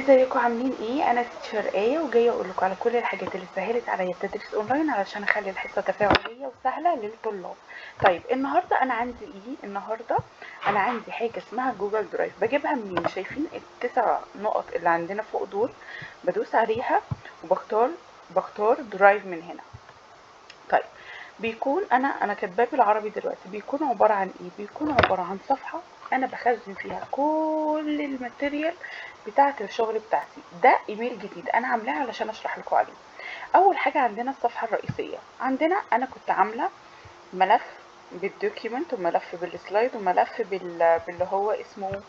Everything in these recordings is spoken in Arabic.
ازيكم عاملين ايه؟ انا تيتشر ايه وجايه اقول لكم على كل الحاجات اللي سهلت عليا التدريس اونلاين علشان اخلي الحصه تفاعليه وسهله للطلاب. طيب النهارده انا عندي ايه؟ النهارده انا عندي حاجه اسمها جوجل درايف. بجيبها منين؟ شايفين التسع نقط اللي عندنا فوق دول؟ بدوس عليها وبختار درايف من هنا. طيب بيكون انا كاتباه بالعربي دلوقتي. بيكون عباره عن ايه؟ بيكون عباره عن صفحه انا بخزن فيها كل الماتيريال بتاعه الشغل بتاعتي. ده ايميل جديد انا عاملاه علشان اشرح لكم عليه. اول حاجه عندنا الصفحه الرئيسيه. عندنا انا كنت عامله ملف بالدوكيومنت وملف بالسلايد وملف باللي هو اسمه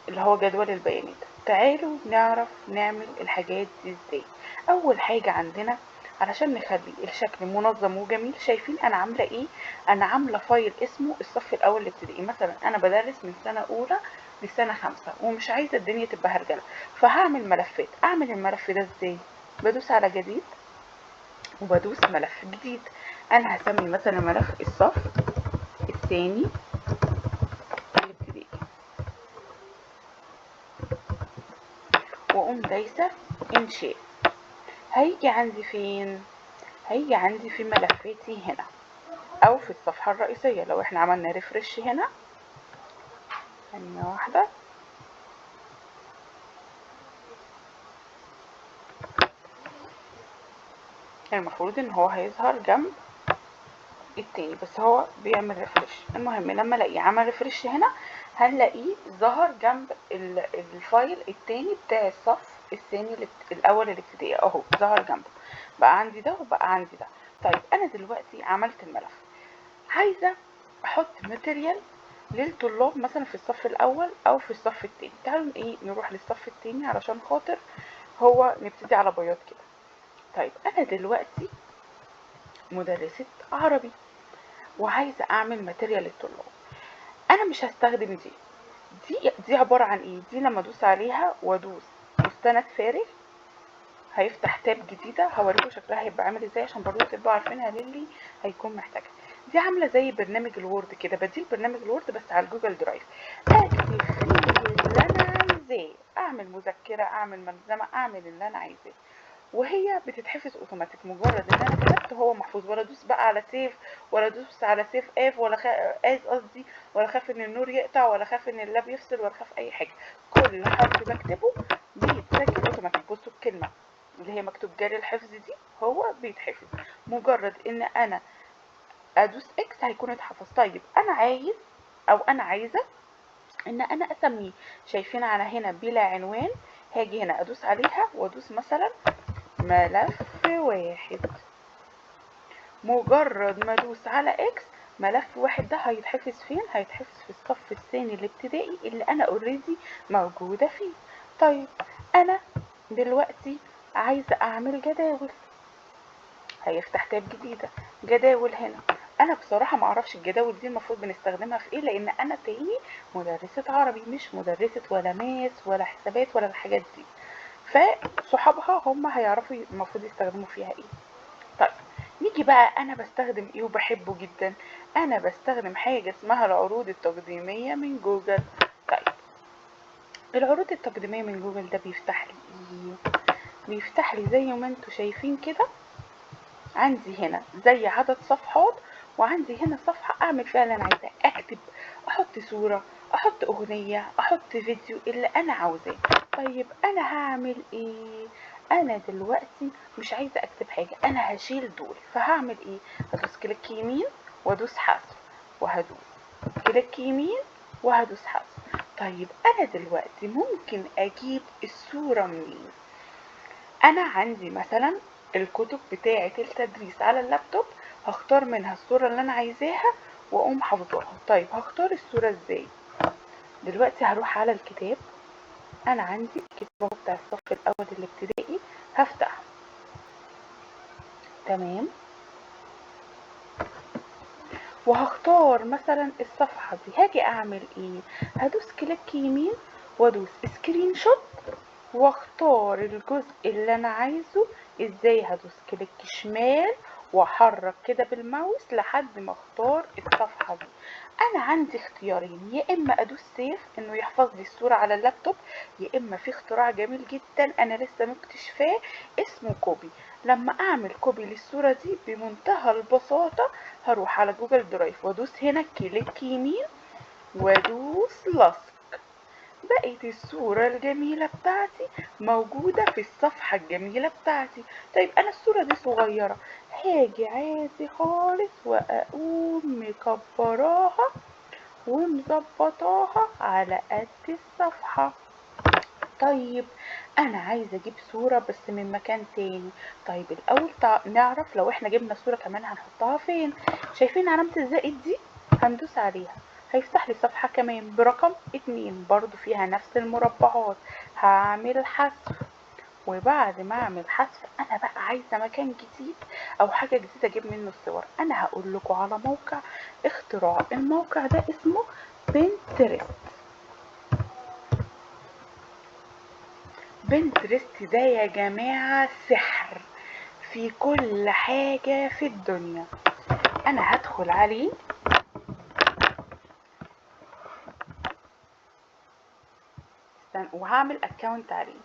اللي هو جدول البيانات. تعالوا نعرف نعمل الحاجات دي ازاي. اول حاجة عندنا علشان نخلي الشكل منظم وجميل، شايفين انا عاملة ايه؟ انا عاملة فايل اسمه الصف الاول الابتدائي. مثلا انا بدرس من سنة اولى لسنة 5 ومش عايزة الدنيا تبقى هرجلة، فهعمل ملفات. اعمل الملف ده ازاي؟ بدوس على جديد وبدوس ملف جديد. انا هسمي مثلا ملف الصف الثاني الابتدائي واقوم دايسة انشاء. هيجي عندي فين؟ هيجي عندي في ملفاتي هنا او في الصفحة الرئيسية. لو احنا عملنا ريفرش هنا ثانية واحدة، المفروض ان هو هيظهر جنب التاني بس هو بيعمل ريفرش. المهم لما الاقيه عمل ريفرش هنا هنلاقيه ظهر جنب الفايل التاني بتاع الصف الثاني الاول الابتدائي اهو ظهر جنبه. بقى عندي ده وبقى عندي ده. طيب انا دلوقتي عملت الملف، عايزة احط ماتيريال للطلاب مثلا في الصف الاول او في الصف التاني. تعالوا نروح للصف التاني علشان خاطر هو نبتدي على بياض كده. طيب انا دلوقتي مدرسة عربي وعايزة اعمل ماتيريال للطلاب. انا مش هستخدم دي عبارة عن ايه؟ دي لما ادوس عليها وادوس مستند فارغ هيفتح تاب جديدة. هوريكم شكلها هيبقى عامل ازاي عشان برضو تبقوا عارفينها للي هيكون محتاجها. دي عاملة زي برنامج الوورد كده. بديل برنامج الوورد بس على الجوجل درايف. اكتب فيه اللي انا عايزاه، اعمل مذكرة، اعمل ملزمة، اعمل اللي انا عايزاه وهي بتتحفظ اوتوماتيك. مجرد ان انا كتبت هو محفوظ، ولا ادوس بقى على سيف ولا ادوس على سيف اف ولا از قصدي، ولا خاف ان النور يقطع ولا خاف ان اللاب يفصل ولا خاف اي حاجه. كل حرف بكتبه بيتسجل اوتوماتيك. بصوا الكلمه اللي هي مكتوب جاري الحفظ دي هو بيتحفظ. مجرد ان انا ادوس اكس هيكون اتحفظ. طيب انا عايز او انا عايزه ان انا اسميه. شايفين على هنا بلا عنوان، هاجي هنا ادوس عليها وادوس مثلا ملف واحد. مجرد ما ادوس على اكس ملف واحد ده هيتحفظ فين؟ هيتحفظ في الصف الثاني الابتدائي اللي انا اوريدي موجودة فيه. طيب انا دلوقتي عايزة اعمل جداول. هيفتح تاب جديدة جداول هنا. انا بصراحة معرفش الجداول دي المفروض بنستخدمها في ايه، لان انا تاني مدرسة عربي مش مدرسة ولا ماس ولا حسابات ولا الحاجات دي، فصحابها هم هيعرفوا المفروض يستخدموا فيها ايه. طيب نيجي بقى انا بستخدم ايه وبحبه جدا. انا بستخدم حاجة اسمها العروض التقديمية من جوجل. طيب العروض التقديمية من جوجل ده بيفتح لي ايه؟ بيفتح لي زي ما انتوا شايفين كده. عندي هنا زي عدد صفحات، وعندي هنا صفحة اعمل فيها اللي انا عايزاه. اكتب، احط صورة، احط اغنية، احط فيديو اللي انا عاوزاه. طيب انا هعمل ايه؟ انا دلوقتي مش عايزة اكتب حاجة، انا هشيل دول. فهعمل ايه؟ هدوس كليك يمين وادوس حذف وهدوس كليك يمين وهدوس حذف. طيب انا دلوقتي ممكن اجيب الصورة منين؟ انا عندي مثلا الكتب بتاعة التدريس على اللابتوب، هختار منها الصورة اللي انا عايزاها واقوم حافظاها. طيب هختار الصورة ازاي؟ دلوقتي هروح على الكتاب. انا عندي الكتاب بتاع الصف الاول الابتدائي، هفتح تمام وهختار مثلا الصفحة دي. هاجي اعمل ايه؟ هدوس كليك يمين وادوس سكرين شوت واختار الجزء اللي انا عايزه. ازاي؟ هدوس كليك شمال واحرك كده بالماوس لحد ما اختار الصفحة دي. انا عندي اختيارين، يا اما ادوس سيف انه يحفظ لي الصورة على اللابتوب، يا اما في اختراع جميل جدا انا لسه مكتشفاه اسمه كوبي. لما اعمل كوبي للصورة دي بمنتهى البساطة هروح على جوجل درايف وادوس هنا كليك يمين وادوس لصق، بقت الصورة الجميلة بتاعتي موجودة في الصفحة الجميلة بتاعتي. طيب انا الصورة دي صغيرة، هاجي عادي خالص واقوم مكبراها ومظبطاها على قد الصفحة. طيب انا عايزة اجيب صورة بس من مكان تاني. طيب الاول نعرف لو احنا جبنا صورة كمان هنحطها فين. شايفين علامة الزائد دي؟ هندوس عليها هيفتح لي صفحة كمان برقم 2 برضو فيها نفس المربعات. هعمل حذف، وبعد ما اعمل حذف انا بقى عايزة مكان جديد او حاجة جديدة اجيب منه الصور. انا هقول لكم على موقع اختراع، الموقع ده اسمه بنترست. بنترست ده يا جماعة سحر في كل حاجة في الدنيا. انا هدخل عليه وهعمل اكونت عليه.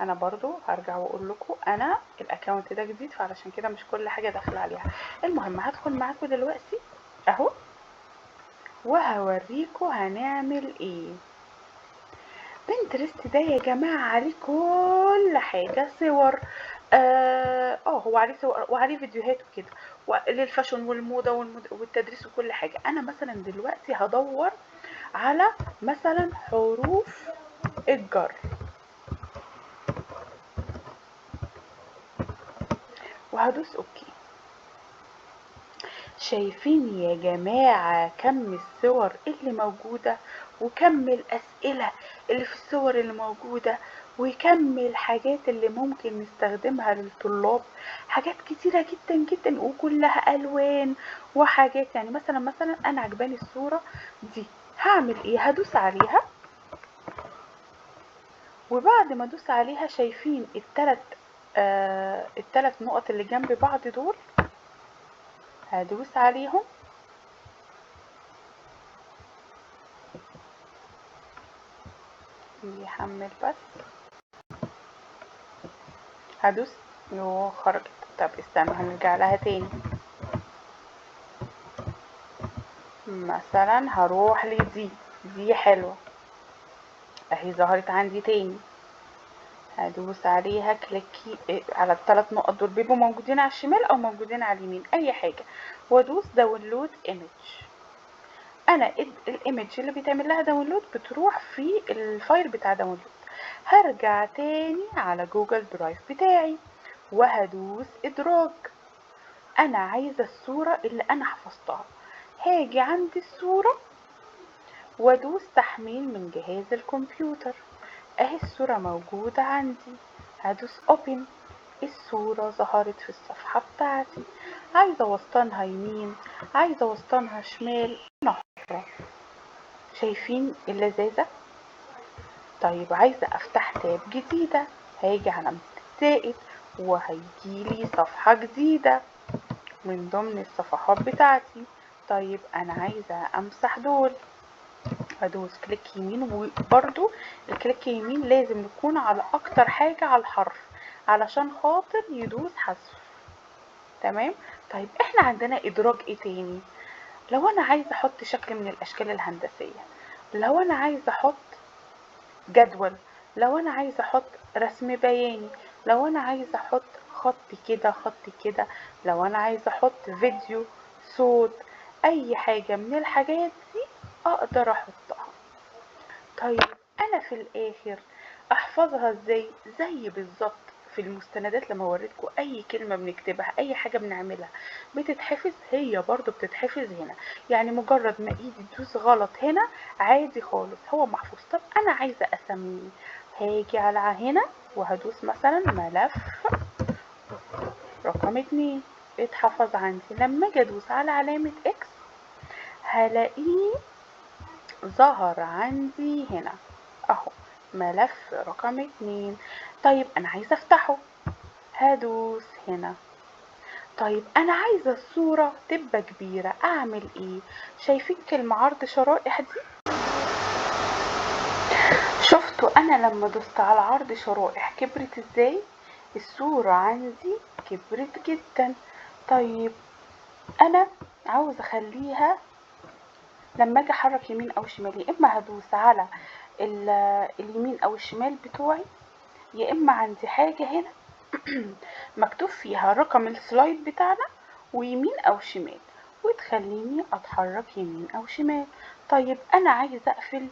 انا برضو هرجع واقول لكم انا الاكونت ده جديد فعلشان كده مش كل حاجة داخل عليها. المهم هدخل معاكم دلوقتي اهو وهوريكم هنعمل ايه. بنترست ده يا جماعة عليه كل حاجة، صور هو عليه صور وعليه فيديوهات وكده للفاشن والموضة والتدريس وكل حاجة. انا مثلا دلوقتي هدور على مثلا حروف الجر، وهدوس اوكي. شايفين يا جماعة كم الصور اللي موجودة وكم الأسئلة اللي في الصور اللي موجودة وكم الحاجات اللي ممكن نستخدمها للطلاب. حاجات كتيرة جدا جدا وكلها ألوان وحاجات. يعني مثلا أنا عجباني الصورة دي، هعمل ايه؟ هدوس عليها، وبعد ما ادوس عليها شايفين التلات نقط اللي جنب بعض دول، هدوس عليهم يحمل بس، هدوس خرجت. طب استنوا هنرجع لها تاني. مثلا هروح لدي، دي حلوة اهي ظهرت عندي تاني، هدوس عليها كليكي على الثلاث نقط دول، بيبقوا موجودين على الشمال او موجودين على اليمين اي حاجة، وادوس داونلود ايمج. انا الايمج اللي بيتعمل لها داونلود بتروح في الفايل بتاع داونلود. هرجع تاني على جوجل درايف بتاعي وهدوس ادراج. انا عايزة الصورة اللي انا حفظتها، هاجي عند الصورة وادوس تحميل من جهاز الكمبيوتر. اهي الصورة موجودة عندي، هدوس اوبن. الصورة ظهرت في الصفحة بتاعتي. عايزة اوسطنها يمين، عايزة اوسطنها شمال، انا حرة. شايفين اللذاذة؟ طيب عايزة افتح تاب جديدة، هاجي على زائد وهيجيلي صفحة جديدة من ضمن الصفحات بتاعتي. طيب انا عايزة امسح دول، هدوس كليك يمين، وبرضو الكليك يمين لازم نكون على اكتر حاجة على الحرف علشان خاطر يدوس حذف. تمام. طيب احنا عندنا ادراج ايه تاني؟ لو انا عايزة احط شكل من الاشكال الهندسية، لو انا عايزة احط جدول، لو انا عايزة احط رسم بياني، لو انا عايزة احط خط كده خط كده، لو انا عايزة احط فيديو صوت، اي حاجة من الحاجات دي اقدر احطها. طيب انا في الاخر احفظها ازاي؟ زي بالظبط في المستندات لما وريتكم اي كلمة بنكتبها اي حاجة بنعملها بتتحفظ، هي برضو بتتحفظ هنا. يعني مجرد ما ايدي تدوس غلط هنا عادي خالص هو محفوظ. طب انا عايزة اسميه، هاجي على هنا وهدوس مثلا ملف رقم 2، اتحفظ عندي. لما اجي ادوس على علامة اكس هلاقيه ظهر عندي هنا اهو ملف رقم 2. طيب انا عايزة افتحه، هدوس هنا. طيب انا عايزة الصورة تبقى كبيرة، اعمل ايه؟ شايفين كلمة عرض شرائح دي؟ شفتوا انا لما دوست على عرض شرائح كبرت ازاي؟ الصورة عندي كبرت جدا. طيب انا عاوز اخليها لما اجي احرك يمين او شمال، يا اما هدوس على اليمين او الشمال بتوعي، يا اما عندي حاجة هنا مكتوب فيها رقم السلايد بتاعنا ويمين او شمال، وتخليني اتحرك يمين او شمال. طيب انا عايزة اقفل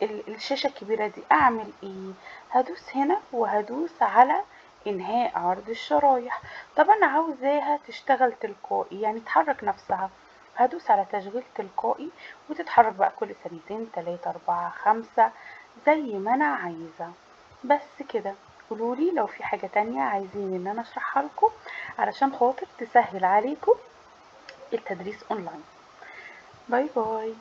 الشاشة الكبيرة دي، اعمل ايه؟ هدوس هنا وهدوس على انهاء عرض الشرايح. طب انا عاوزاها تشتغل تلقائي، يعني تحرك نفسها، هدوس على تشغيل تلقائي وتتحرك بقى كل ثانيتين 3 4 5 زي ما انا عايزة. بس كده. قولولي لو في حاجة تانية عايزين ان انا اشرحها لكم علشان خاطر تسهل عليكم التدريس اونلاين. باي باي.